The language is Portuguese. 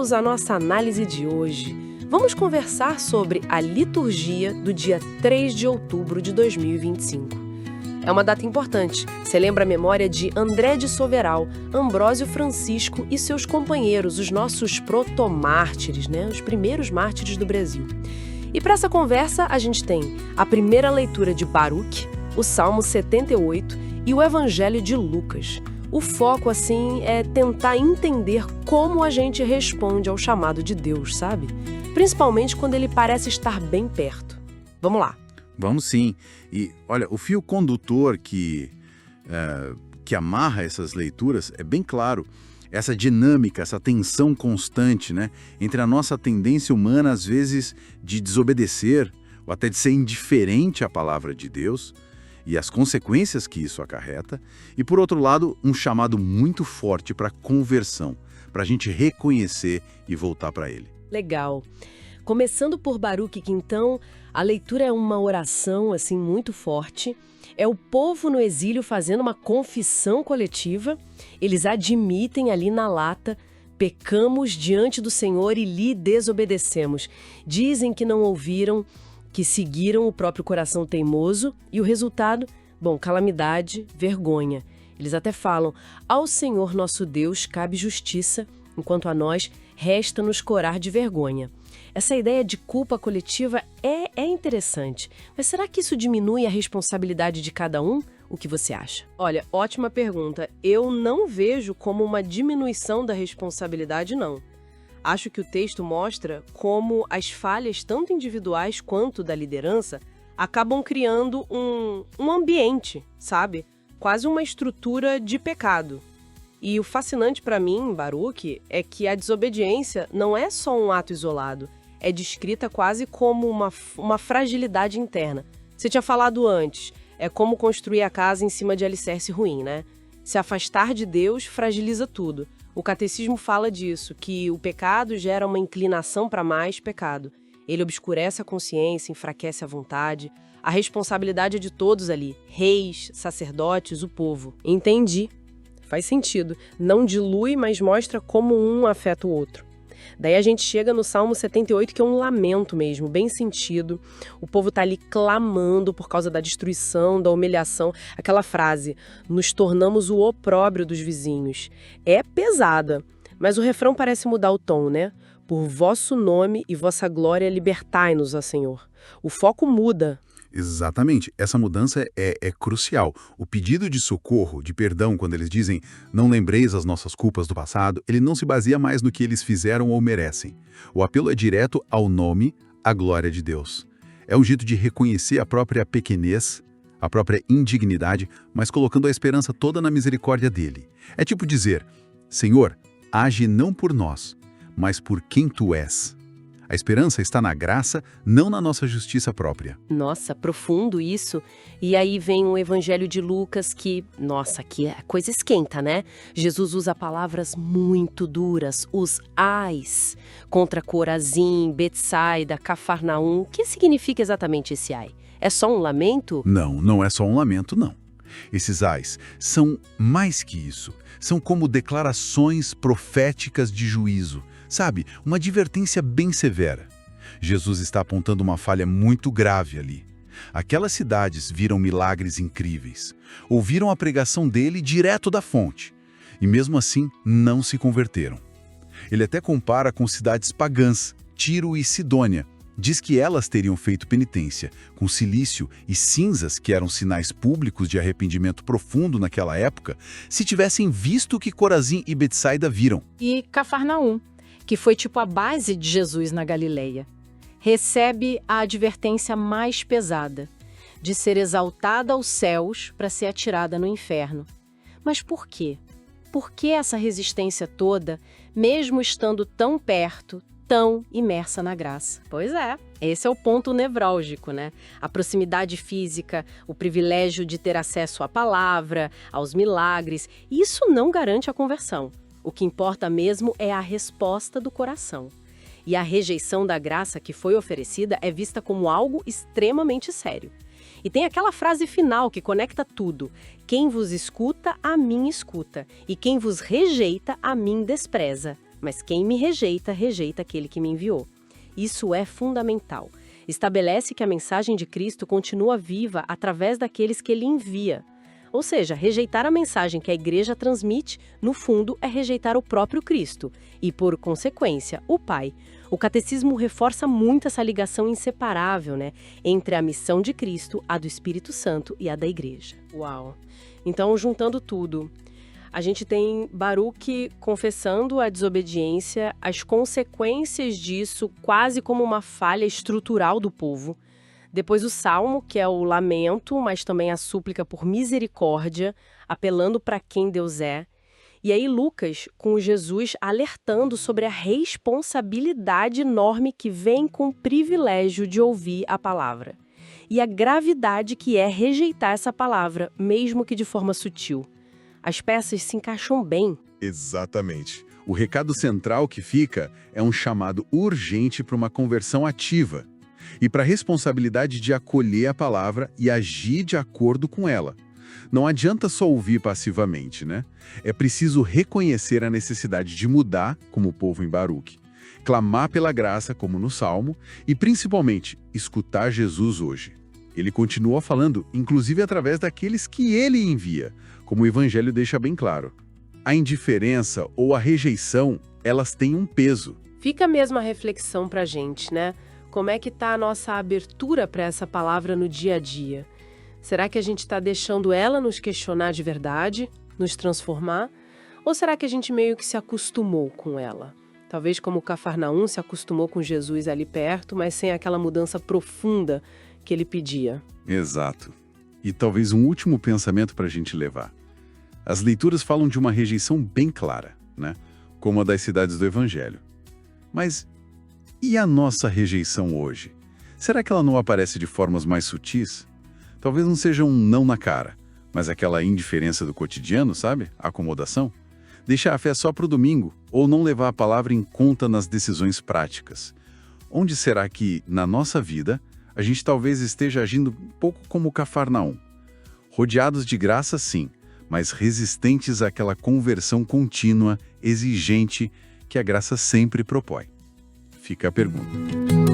bem-vindos à nossa análise de hoje. Vamos conversar sobre a liturgia do dia 3 de outubro de 2025. É uma data importante, celebra a memória de André de Soveral, Ambrósio Francisco e seus companheiros, os nossos protomártires, os primeiros mártires do Brasil. E para essa conversa, a gente tem a primeira leitura de Baruque, o Salmo 78 e o Evangelho de Lucas. O foco, assim, é tentar entender como a gente responde ao chamado de Deus, sabe? Principalmente quando ele parece estar bem perto. Vamos lá. Vamos sim. E, olha, o fio condutor que amarra essas leituras é bem claro. Essa dinâmica, essa tensão constante, entre a nossa tendência humana, às vezes, de desobedecer ou até de ser indiferente à palavra de Deus e as consequências que isso acarreta, e, por outro lado, um chamado muito forte para conversão, para a gente reconhecer e voltar para Ele. Legal. Começando por Baruque, que então a leitura é uma oração assim muito forte. É o povo no exílio fazendo uma confissão coletiva. Eles admitem ali na lata: pecamos diante do Senhor e lhe desobedecemos. Dizem que não ouviram, que seguiram o próprio coração teimoso, e o resultado, calamidade, vergonha. Eles até falam: ao Senhor nosso Deus cabe justiça, enquanto a nós resta-nos corar de vergonha. Essa ideia de culpa coletiva é interessante, mas será que isso diminui a responsabilidade de cada um? O que você acha? Olha, ótima pergunta. Eu não vejo como uma diminuição da responsabilidade, não. Acho que o texto mostra como as falhas, tanto individuais quanto da liderança, acabam criando um ambiente, sabe? Quase uma estrutura de pecado. E o fascinante para mim, Baruque, é que a desobediência não é só um ato isolado, é descrita quase como uma fragilidade interna. Você tinha falado antes, é como construir a casa em cima de alicerce ruim, Se afastar de Deus fragiliza tudo. O catecismo fala disso, que o pecado gera uma inclinação para mais pecado. Ele obscurece a consciência, enfraquece a vontade. A responsabilidade é de todos ali, reis, sacerdotes, o povo. Entendi. Faz sentido. Não dilui, mas mostra como um afeta o outro. Daí a gente chega no Salmo 78, que é um lamento mesmo, bem sentido. O povo tá ali clamando por causa da destruição, da humilhação. Aquela frase: nos tornamos o opróbrio dos vizinhos. É pesada, mas o refrão parece mudar o tom, Por vosso nome e vossa glória libertai-nos, ó Senhor. O foco muda. Exatamente. Essa mudança é crucial. O pedido de socorro, de perdão, quando eles dizem não lembreis as nossas culpas do passado, ele não se baseia mais no que eles fizeram ou merecem. O apelo é direto ao nome, à glória de Deus. É um jeito de reconhecer a própria pequenez, a própria indignidade, mas colocando a esperança toda na misericórdia dele. É tipo dizer: Senhor, age não por nós, mas por quem tu és. A esperança está na graça, não na nossa justiça própria. Nossa, profundo isso. E aí vem o Evangelho de Lucas que a coisa esquenta, Jesus usa palavras muito duras, os ais, contra Corazim, Betsaida, Cafarnaum. O que significa exatamente esse ai? É só um lamento? Não é só um lamento, não. Esses ais são mais que isso. São como declarações proféticas de juízo. Sabe, uma advertência bem severa. Jesus está apontando uma falha muito grave ali. Aquelas cidades viram milagres incríveis. Ouviram a pregação dele direto da fonte. E mesmo assim, não se converteram. Ele até compara com cidades pagãs, Tiro e Sidônia. Diz que elas teriam feito penitência, com silício e cinzas, que eram sinais públicos de arrependimento profundo naquela época, se tivessem visto o que Corazim e Betsaida viram. E Cafarnaum, que foi tipo a base de Jesus na Galileia, recebe a advertência mais pesada, de ser exaltada aos céus para ser atirada no inferno. Mas por quê? Por que essa resistência toda, mesmo estando tão perto, tão imersa na graça? Pois é, esse é o ponto nevrálgico, A proximidade física, o privilégio de ter acesso à palavra, aos milagres, isso não garante a conversão. O que importa mesmo é a resposta do coração. E a rejeição da graça que foi oferecida é vista como algo extremamente sério. E tem aquela frase final que conecta tudo: quem vos escuta, a mim escuta, e quem vos rejeita, a mim despreza. mas quem me rejeita, rejeita aquele que me enviou. Isso é fundamental. Estabelece que a mensagem de Cristo continua viva através daqueles que ele envia. Ou seja, rejeitar a mensagem que a igreja transmite, no fundo, é rejeitar o próprio Cristo e, por consequência, o Pai. O catecismo reforça muito essa ligação inseparável, entre a missão de Cristo, a do Espírito Santo e a da igreja. Uau! Então, juntando tudo, a gente tem Baruque confessando a desobediência, as consequências disso quase como uma falha estrutural do povo. Depois o Salmo, que é o lamento, mas também a súplica por misericórdia, apelando para quem Deus é. E aí Lucas, com Jesus alertando sobre a responsabilidade enorme que vem com o privilégio de ouvir a palavra. E a gravidade que é rejeitar essa palavra, mesmo que de forma sutil. As peças se encaixam bem. Exatamente. O recado central que fica é um chamado urgente para uma conversão ativa e para a responsabilidade de acolher a palavra e agir de acordo com ela. Não adianta só ouvir passivamente, É preciso reconhecer a necessidade de mudar, como o povo em Baruque, clamar pela graça, como no Salmo, e principalmente escutar Jesus hoje. Ele continua falando, inclusive através daqueles que ele envia, como o Evangelho deixa bem claro. A indiferença ou a rejeição, elas têm um peso. Fica mesmo a reflexão para a gente, Como é que está a nossa abertura para essa palavra no dia a dia? Será que a gente está deixando ela nos questionar de verdade, nos transformar? Ou será que a gente meio que se acostumou com ela? Talvez como Cafarnaum se acostumou com Jesus ali perto, mas sem aquela mudança profunda que ele pedia. Exato. E talvez um último pensamento para a gente levar. As leituras falam de uma rejeição bem clara, Como a das cidades do Evangelho. Mas e a nossa rejeição hoje? Será que ela não aparece de formas mais sutis? Talvez não seja um não na cara, mas aquela indiferença do cotidiano, sabe? A acomodação. Deixar a fé só para o domingo, ou não levar a palavra em conta nas decisões práticas. Onde será que, na nossa vida, a gente talvez esteja agindo um pouco como Cafarnaum? Rodeados de graça, sim, mas resistentes àquela conversão contínua, exigente, que a graça sempre propõe. Fica a pergunta.